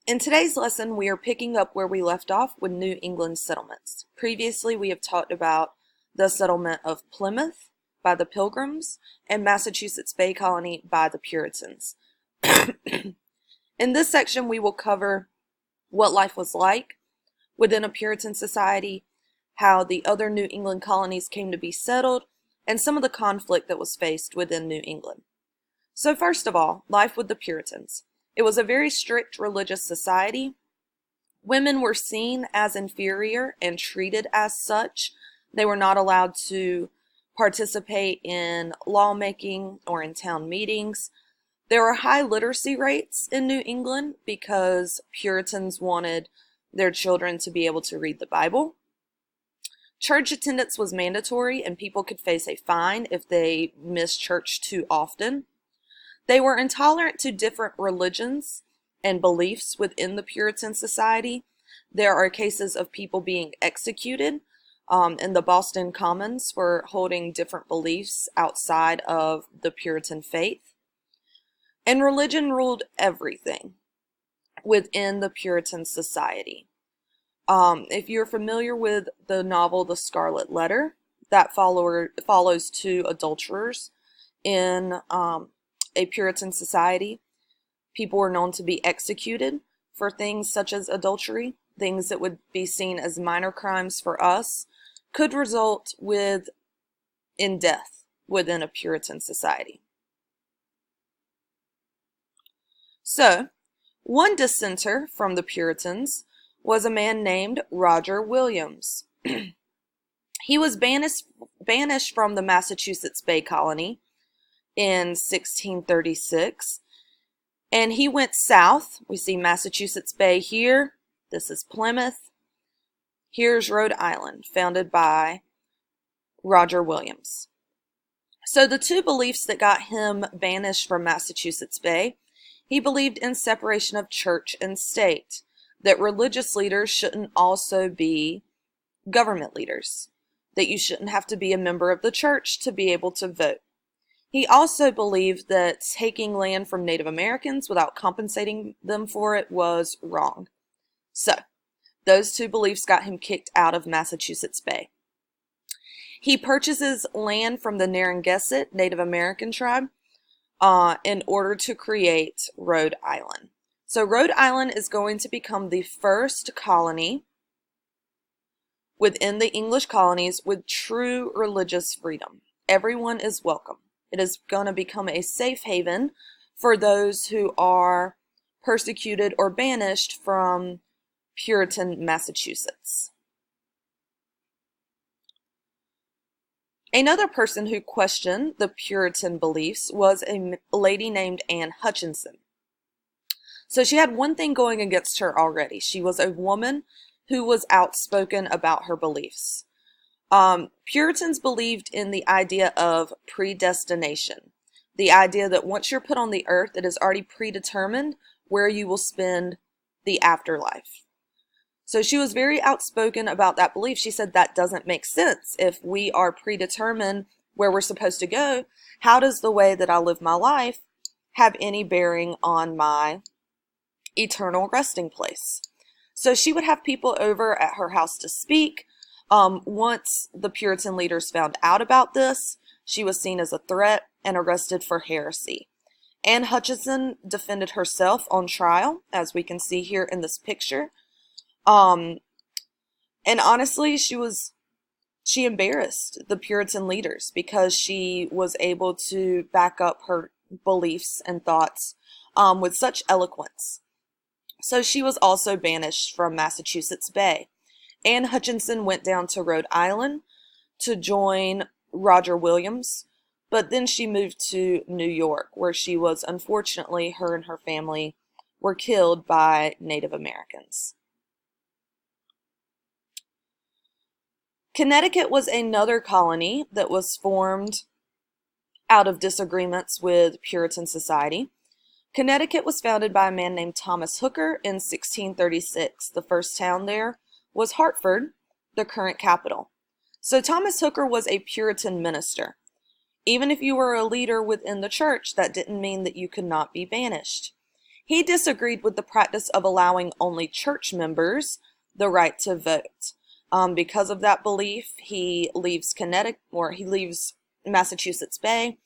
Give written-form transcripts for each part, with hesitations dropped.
In today's lesson, we are picking up where we left off with New England settlements. Previously, we have talked about the settlement of Plymouth by the Pilgrims and Massachusetts Bay Colony by the Puritans. In this section, we will cover what life was like within a Puritan society, how the other New England colonies came to be settled, and some of the conflict that was faced within New England. So first of all, life with the Puritans. It was a very strict religious society. Women were seen as inferior and treated as such. They were not allowed to participate in lawmaking or in town meetings. There were high literacy rates in New England because Puritans wanted their children to be able to read the Bible. Church attendance was mandatory, and people could face a fine if they missed church too often. They were intolerant to different religions and beliefs within the Puritan society. There are cases of people being executed in the Boston Commons for holding different beliefs outside of the Puritan faith. And religion ruled everything within the Puritan society. If you're familiar with the novel The Scarlet Letter, that follows two adulterers in a Puritan society. People were known to be executed for things such as adultery. Things that would be seen as minor crimes for us could result in death within a Puritan society. So, one dissenter from the Puritans was a man named Roger Williams. He was banished from the Massachusetts Bay Colony in 1636, and he went south. We see Massachusetts Bay here. This is Plymouth. Here's Rhode Island, founded by Roger Williams. So the two beliefs that got him banished from Massachusetts Bay: he believed in separation of church and state, that religious leaders shouldn't also be government leaders, that you shouldn't have to be a member of the church to be able to vote. He also believed that taking land from Native Americans without compensating them for it was wrong. So, those two beliefs got him kicked out of Massachusetts Bay. He purchases land from the Narragansett Native American tribe in order to create Rhode Island. So Rhode Island is going to become the first colony within the English colonies with true religious freedom. Everyone is welcome. It is going to become a safe haven for those who are persecuted or banished from Puritan Massachusetts. Another person who questioned the Puritan beliefs was a lady named Anne Hutchinson. So she had one thing going against her already. She was a woman who was outspoken about her beliefs. Puritans believed in the idea of predestination, the idea that once you're put on the earth, it is already predetermined where you will spend the afterlife. So she was very outspoken about that belief. She said that doesn't make sense. If we are predetermined where we're supposed to go, how does the way that I live my life have any bearing on my eternal resting place? So she would have people over at her house to speak. Once the Puritan leaders found out about this, she was seen as a threat and arrested for heresy. Anne Hutchinson defended herself on trial, as we can see here in this picture. And honestly, she embarrassed the Puritan leaders because she was able to back up her beliefs and thoughts with such eloquence. So she was also banished from Massachusetts Bay. Anne Hutchinson went down to Rhode Island to join Roger Williams, but then she moved to New York, where she was, unfortunately, her and her family were killed by Native Americans. Connecticut was another colony that was formed out of disagreements with Puritan society. Connecticut was founded by a man named Thomas Hooker in 1636. The first town there was Hartford, the current capital. So Thomas Hooker was a Puritan minister. Even if you were a leader within the church, that didn't mean that you could not be banished. He disagreed with the practice of allowing only church members the right to vote. Because of that belief, he leaves Connecticut, or he leaves Massachusetts Bay.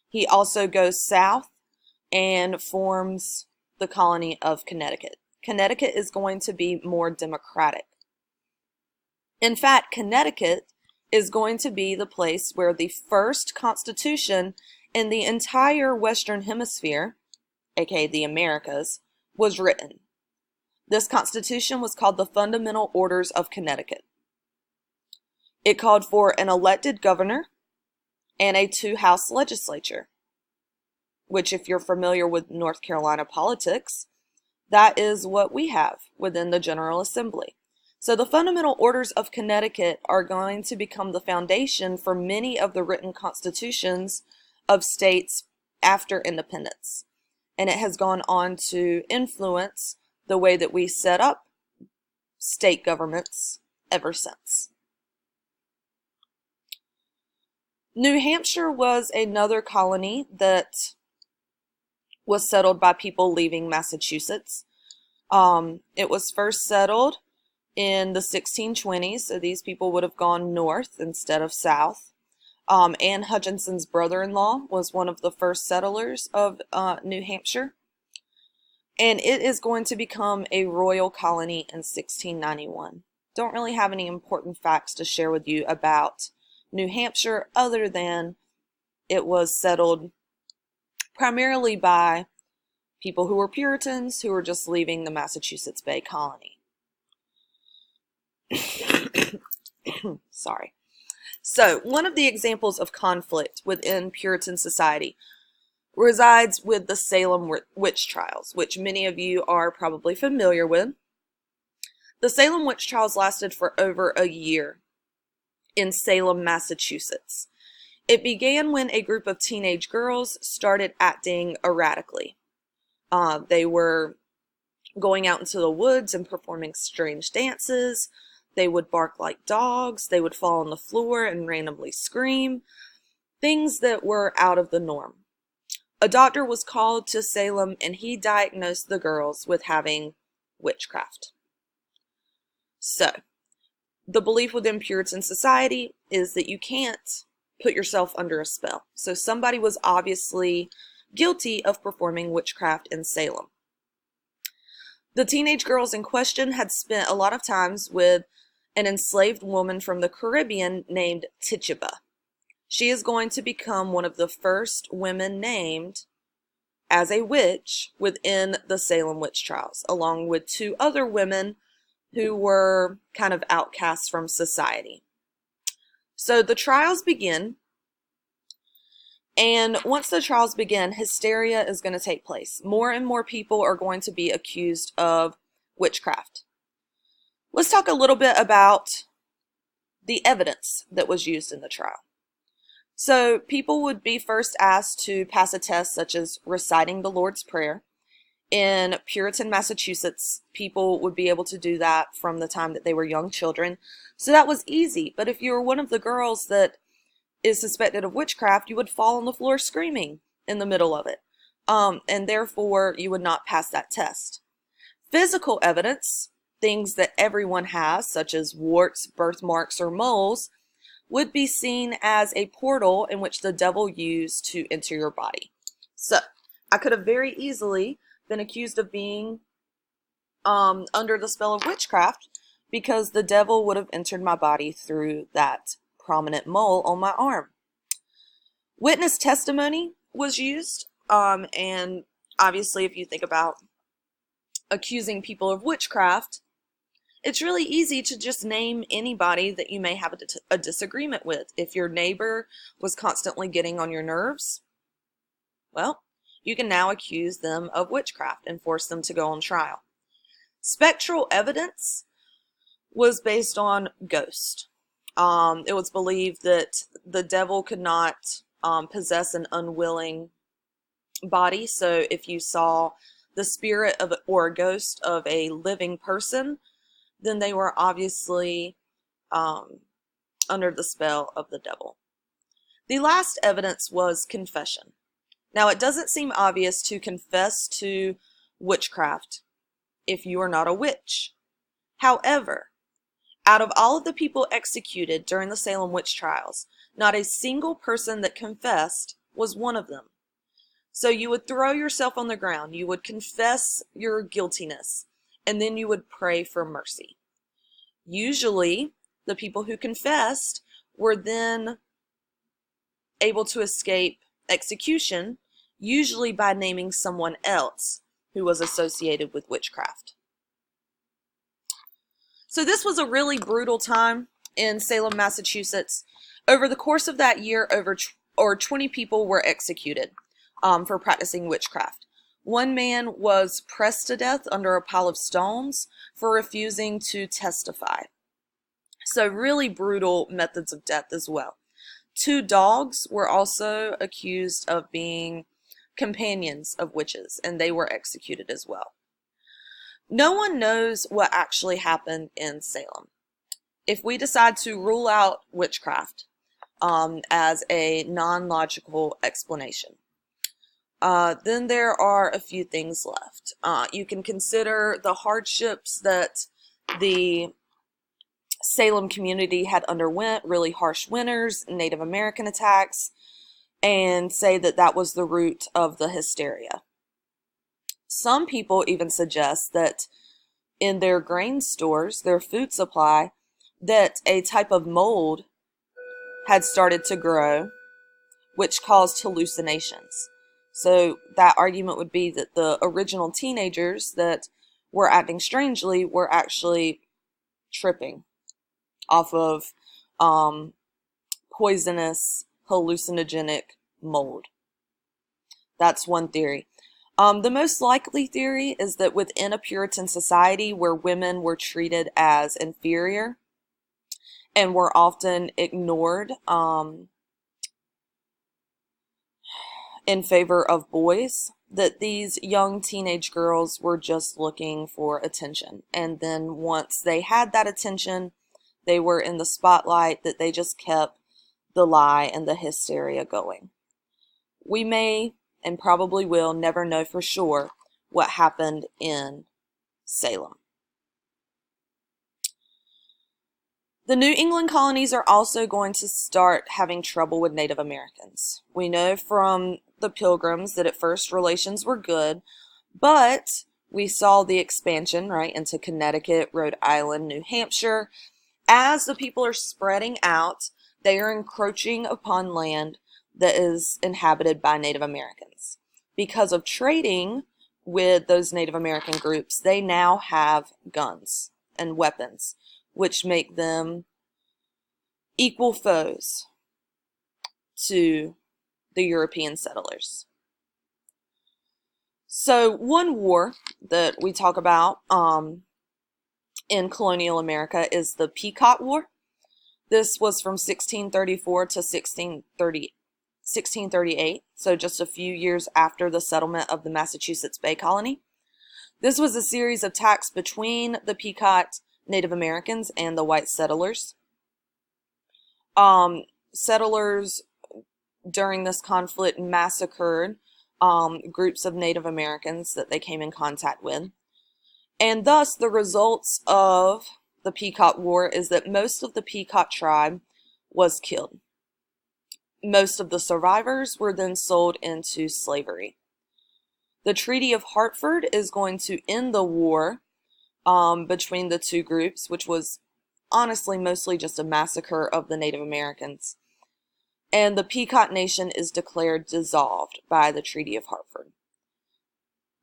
He also goes south and forms the colony of Connecticut. Connecticut is going to be more democratic. In fact, Connecticut is going to be the place where the first constitution in the entire Western Hemisphere, aka the Americas, was written. This constitution was called the Fundamental Orders of Connecticut. It called for an elected governor and a two-house legislature, which, if you're familiar with North Carolina politics, that is what we have within the General Assembly. So the Fundamental Orders of Connecticut are going to become the foundation for many of the written constitutions of states after independence. And it has gone on to influence the way that we set up state governments ever since. New Hampshire was another colony that was settled by people leaving Massachusetts. It was first settled in the 1620s, so these people would have gone north instead of south. Anne Hutchinson's brother-in-law was one of the first settlers of New Hampshire, and it is going to become a royal colony in 1691. Don't really have any important facts to share with you about New Hampshire other than it was settled primarily by people who were Puritans who were just leaving the Massachusetts Bay Colony. Sorry. So, one of the examples of conflict within Puritan society resides with the Salem witch trials, which many of you are probably familiar with. The Salem witch trials lasted for over a year in Salem, Massachusetts. It began when a group of teenage girls started acting erratically. They were going out into the woods and performing strange dances. They would bark like dogs. They would fall on the floor and randomly scream. Things that were out of the norm. A doctor was called to Salem and he diagnosed the girls with having witchcraft. So, the belief within Puritan society is that you can't put yourself under a spell. So somebody was obviously guilty of performing witchcraft in Salem. The teenage girls in question had spent a lot of times with an enslaved woman from the Caribbean named Tituba. She is going to become one of the first women named as a witch within the Salem witch trials, along with two other women who were kind of outcasts from society. So the trials begin, and once the trials begin, hysteria is going to take place. More and more people are going to be accused of witchcraft. Let's talk a little bit about the evidence that was used in the trial. So people would be first asked to pass a test such as reciting the Lord's Prayer. In Puritan Massachusetts, people would be able to do that from the time that they were young children. So that was easy. But if you were one of the girls that is suspected of witchcraft, you would fall on the floor screaming in the middle of it. And therefore, you would not pass that test. Physical evidence, things that everyone has, such as warts, birthmarks, or moles, would be seen as a portal in which the devil used to enter your body. So, I could have very easily been accused of being under the spell of witchcraft because the devil would have entered my body through that prominent mole on my arm. Witness testimony was used, and obviously if you think about accusing people of witchcraft, it's really easy to just name anybody that you may have a disagreement with. If your neighbor was constantly getting on your nerves, well, you can now accuse them of witchcraft and force them to go on trial. Spectral evidence was based on ghost. It was believed that the devil could not possess an unwilling body. So if you saw the spirit of or a ghost of a living person, then they were obviously under the spell of the devil. The last evidence was confession. Now, it doesn't seem obvious to confess to witchcraft if you are not a witch. However, out of all of the people executed during the Salem witch trials, not a single person that confessed was one of them. So you would throw yourself on the ground, you would confess your guiltiness, and then you would pray for mercy. Usually, the people who confessed were then able to escape execution, usually by naming someone else who was associated with witchcraft. So this was a really brutal time in Salem, Massachusetts. Over the course of that year, over 20 people were executed for practicing witchcraft. One man was pressed to death under a pile of stones for refusing to testify. So really brutal methods of death as well. 2 dogs were also accused of being companions of witches, and they were executed as well. No one knows what actually happened in Salem. If we decide to rule out witchcraft as a non-logical explanation, then there are a few things left. You can consider the hardships that the Salem community had underwent, really harsh winters, Native American attacks, and say that that was the root of the hysteria. Some people even suggest that in their grain stores, their food supply, that a type of mold had started to grow, which caused hallucinations. So that argument would be that the original teenagers that were acting strangely were actually tripping off of poisonous, hallucinogenic mold. That's one theory. The most likely theory is that within a Puritan society where women were treated as inferior and were often ignored in favor of boys, that these young teenage girls were just looking for attention. And then once they had that attention, they were in the spotlight, that they just kept the lie and the hysteria going. We may, and probably will, never know for sure what happened in Salem. The New England colonies are also going to start having trouble with Native Americans. We know from the Pilgrims that at first relations were good, but we saw the expansion, right, into Connecticut, Rhode Island, New Hampshire. As the people are spreading out, they are encroaching upon land that is inhabited by Native Americans. Because of trading with those Native American groups, they now have guns and weapons, which make them equal foes to the European settlers. So one war that we talk about in colonial America is the Pequot War. This was from 1634 to 1638, so just a few years after the settlement of the Massachusetts Bay Colony. This was a series of attacks between the Pequot Native Americans and the white settlers. Settlers during this conflict massacred groups of Native Americans that they came in contact with. And thus, the results of the Pequot War is that most of the Pequot tribe was killed. Most of the survivors were then sold into slavery. The Treaty of Hartford is going to end the war between the two groups, which was honestly mostly just a massacre of the Native Americans. And the Pequot Nation is declared dissolved by the Treaty of Hartford.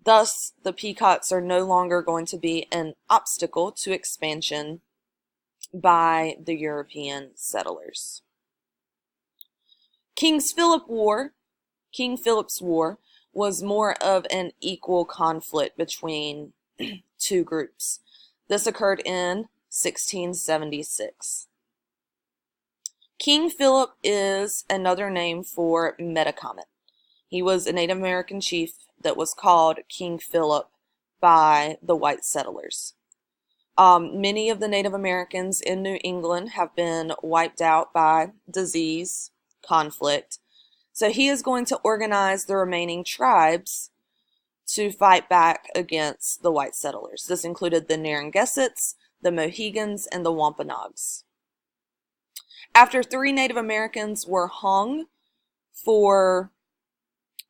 Thus, the Pequots are no longer going to be an obstacle to expansion by the European settlers. King Philip's War was more of an equal conflict between two groups. This occurred in 1676. King Philip is another name for Metacomet. He was a Native American chief that was called King Philip by the white settlers. Many of the Native Americans in New England have been wiped out by disease, conflict. So he is going to organize the remaining tribes to fight back against the white settlers. This included the Narragansetts, the Mohegans, and the Wampanoags. After 3 Native Americans were hung for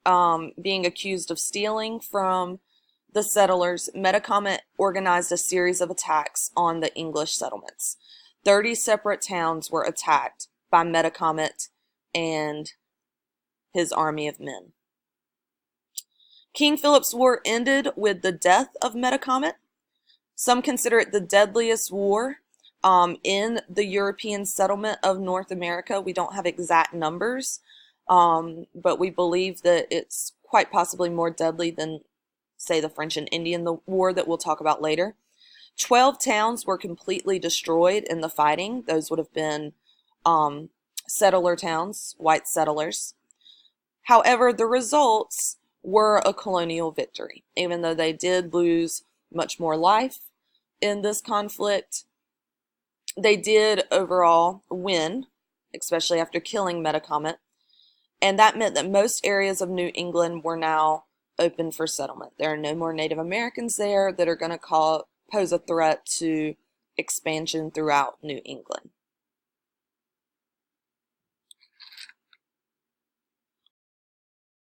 being accused of stealing from the settlers, Metacomet organized a series of attacks on the English settlements. 30 separate towns were attacked by Metacomet and his army of men. King Philip's War ended with the death of Metacomet. Some consider it the deadliest war in the European settlement of North America. We don't have exact numbers, but we believe that it's quite possibly more deadly than, say, the French and Indian War that we'll talk about later. 12 towns were completely destroyed in the fighting. Those would have been settler towns, white settlers. However, the results were a colonial victory. Even though they did lose much more life in this conflict, they did overall win, especially after killing Metacomet, and that meant that most areas of New England were now open for settlement. There are no more Native Americans there that are going to pose a threat to expansion throughout New England.